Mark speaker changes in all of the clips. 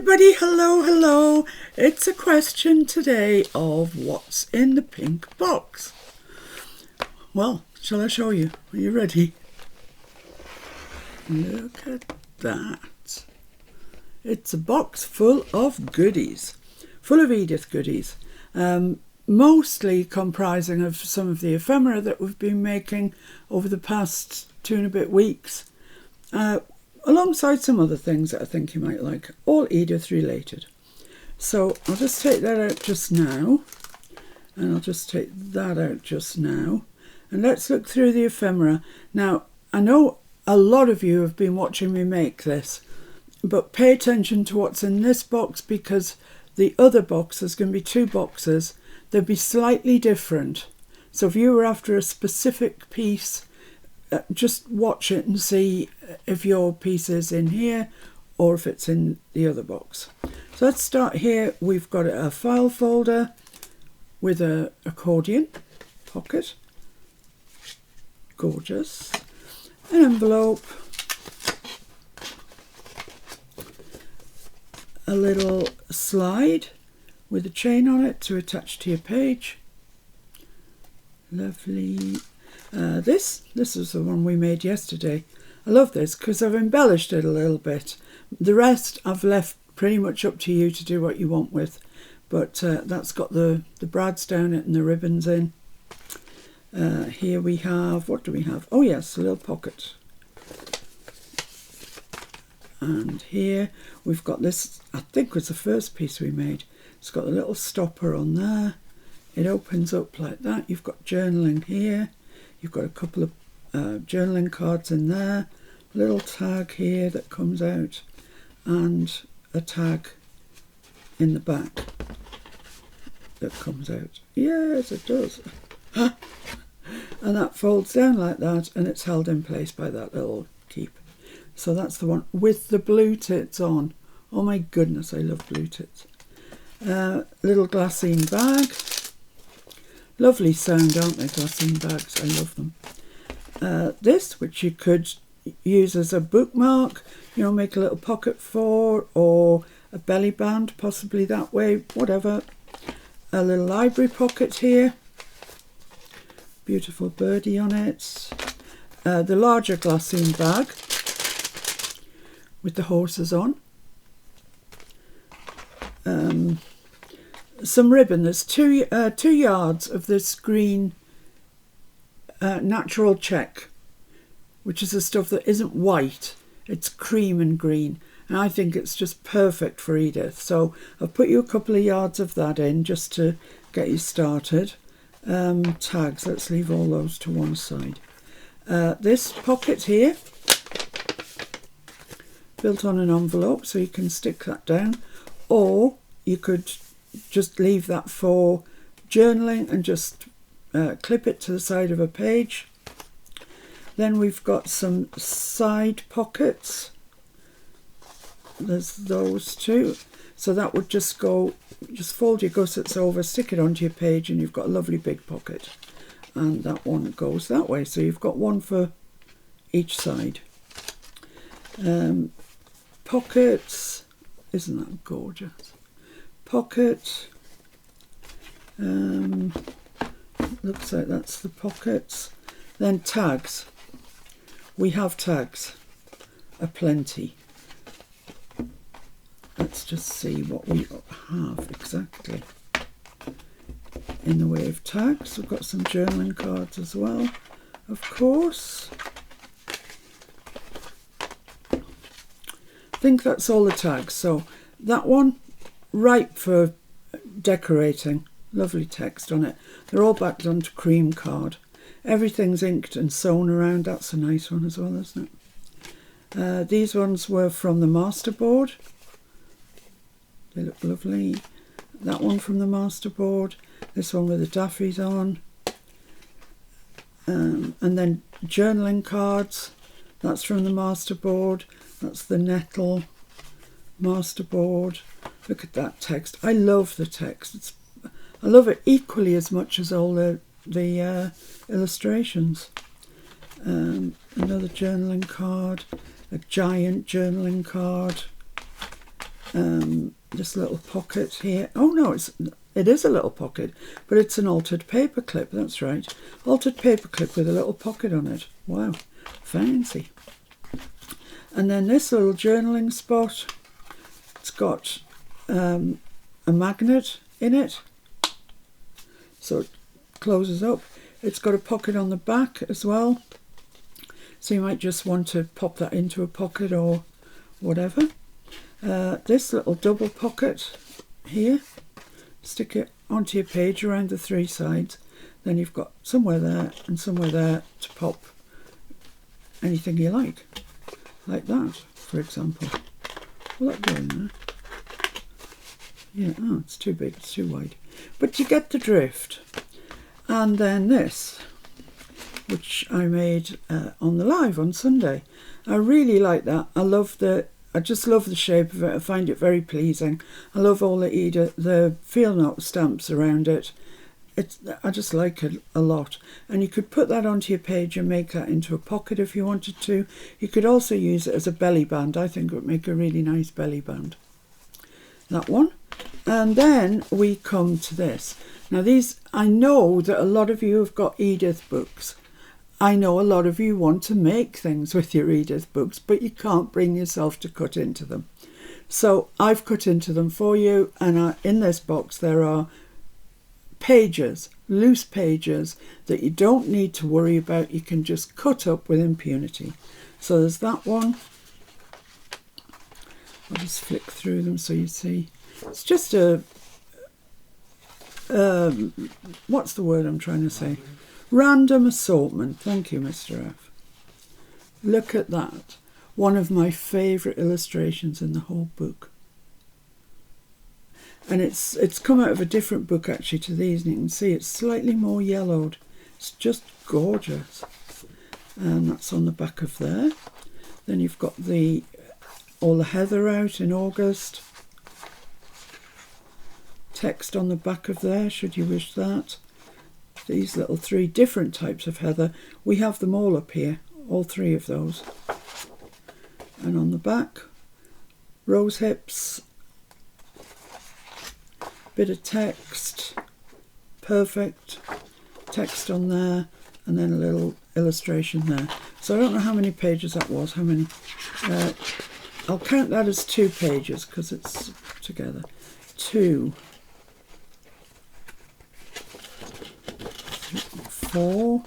Speaker 1: everybody, hello. It's a question today of what's in the pink box. Well, shall I show you? Are you ready? Look at that. It's a box full of goodies, full of Edith goodies, mostly comprising of some of the ephemera that we've been making over the past 2 and a bit weeks. Alongside some other things that I think you might like, all Edith related. So I'll just take that out just now, and I'll just take that out just now, and let's look through the ephemera. Now, I know a lot of you have been watching me make this, but pay attention to what's in this box, because the other box, there's going to be 2 boxes, they'll be slightly different. So if you were after a specific piece, just watch it and see if your piece is in here or if it's in the other box. So let's start here. We've got a file folder with an accordion pocket. Gorgeous. An envelope. A little slide with a chain on it to attach to your page. Lovely. This is the one we made yesterday. I love this because I've embellished it a little bit. The rest I've left pretty much up to you to do what you want with. But that's got the brads down it and the ribbons in. Here we have, what do we have? Oh yes, a little pocket. And here we've got this, I think was the first piece we made. It's got a little stopper on there. It opens up like that. You've got journaling here. You've got a couple of journaling cards in there, a little tag here that comes out, and a tag in the back that comes out. Yes, it does. And that folds down like that, and it's held in place by that little keep. So that's the one with the blue tits on. Oh my goodness, I love blue tits. Little glassine bag. Lovely sound, aren't they, glassine bags? I love them. This, which you could use as a bookmark, you know, make a little pocket for, or a belly band, possibly that way, whatever. A little library pocket here. Beautiful birdie on it. The larger glassine bag with the horses on. Some ribbon. There's 2 yards of this green natural check, which is the stuff that isn't white. It's cream and green, and I think it's just perfect for Edith. So I've put you a couple of yards of that in just to get you started. Tags, let's leave all those to one side. This pocket here, built on an envelope, so you can stick that down, or you could just leave that for journaling and just clip it to the side of a page. Then we've got some side pockets. There's those 2. So that would just go, just fold your gussets over, stick it onto your page, and you've got a lovely big pocket. And that one goes that way. So you've got one for each side. Pockets. Isn't that gorgeous? Pocket. Looks like that's the pockets. Then tags. We have tags aplenty. Let's just see what we have exactly in the way of tags. We've got some journaling cards as well, of course. I think that's all the tags. So that one, ripe for decorating. Lovely text on it. They're all backed onto cream card. Everything's inked and sewn around. That's a nice one as well, isn't it? These ones were from the masterboard. They look lovely. That one from the masterboard. This one with the daffies on. And then journaling cards. That's from the masterboard. That's the nettle masterboard. Look at that text. I love the text. I love it equally as much as all the illustrations. Another journaling card, a giant journaling card, this little pocket here. Oh no, it is a little pocket, but it's an altered paper clip. That's right, altered paper clip with a little pocket on it. Wow, fancy. And then this little journaling spot, it's got a magnet in it, so it closes up. It's got a pocket on the back as well, so you might just want to pop that into a pocket or whatever. This little double pocket here, stick it onto your page around the 3 sides, then you've got somewhere there and somewhere there to pop anything you like that, for example. Will that go in there? Yeah, oh, it's too big, it's too wide. But you get the drift. And then this, which I made on the live on Sunday. I really like that. I just love the shape of it. I find it very pleasing. I love all the field note stamps around it. I just like it a lot. And you could put that onto your page and make that into a pocket if you wanted to. You could also use it as a belly band. I think it would make a really nice belly band. That one. And then we come to this. Now these, I know that a lot of you have got Edith books. I know a lot of you want to make things with your Edith books, but you can't bring yourself to cut into them. So I've cut into them for you, and in this box there are pages, loose pages, that you don't need to worry about. You can just cut up with impunity. So there's that one. I'll just flick through them so you see. It's just a, what's the word I'm trying to say? Random assortment. Thank you, Mr. F. Look at that. One of my favourite illustrations in the whole book. And it's come out of a different book actually to these, and you can see it's slightly more yellowed. It's just gorgeous. And that's on the back of there. Then you've got all the heather out in August. Text on the back of there, should you wish that. These little 3 different types of heather. We have them all up here, all 3 of those. And on the back, rose hips, bit of text, perfect, text on there, and then a little illustration there. So I don't know how many pages that was, how many. I'll count that as 2 pages because it's together. 2, 4,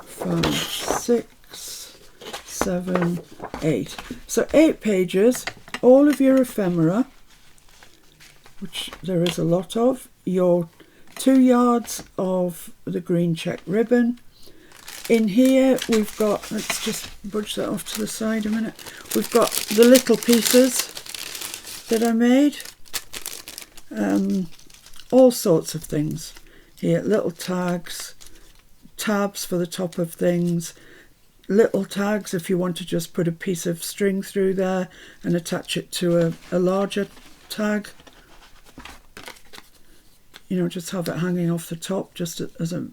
Speaker 1: 5, 6, 7, 8. So 8 pages, all of your ephemera, which there is a lot of, your 2 yards of the green check ribbon. In here we've got, let's just budge that off to the side a minute, we've got the little pieces that I made, all sorts of things here, little tags, tabs for the top of things, little tags if you want to just put a piece of string through there and attach it to a larger tag. You know, just have it hanging off the top just as a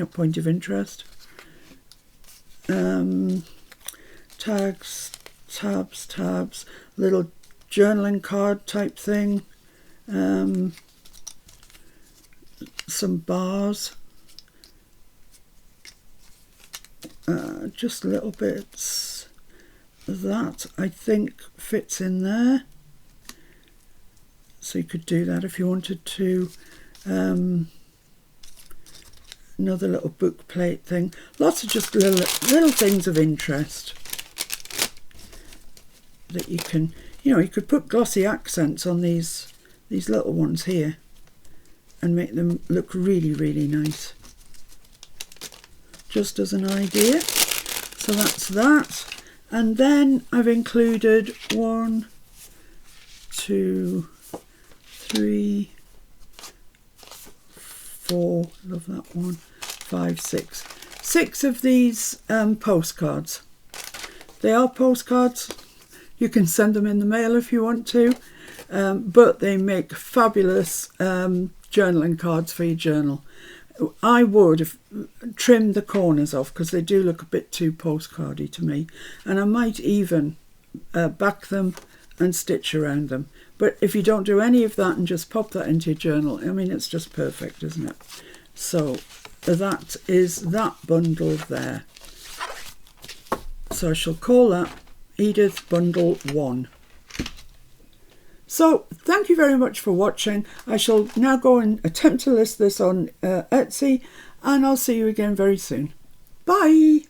Speaker 1: point of interest. Tags, tabs, little journaling card type thing. Some bars. Just little bits. That I think fits in there. So you could do that if you wanted to. Another little book plate thing. Lots of just little things of interest that you can, you could put glossy accents on these little ones here and make them look really, really nice. Just as an idea. So that's that. And then I've included 1, 2, 3, 4, love that one, 5, 6. 6 of these postcards. They are postcards. You can send them in the mail if you want to, but they make fabulous journaling cards for your journal. I would have trimmed the corners off because they do look a bit too postcardy to me, and I might even back them and stitch around them. But if you don't do any of that and just pop that into your journal, I mean, it's just perfect, isn't it? So that is that bundle there. So I shall call that Edith Bundle 1. So thank you very much for watching. I shall now go and attempt to list this on Etsy, and I'll see you again very soon. Bye!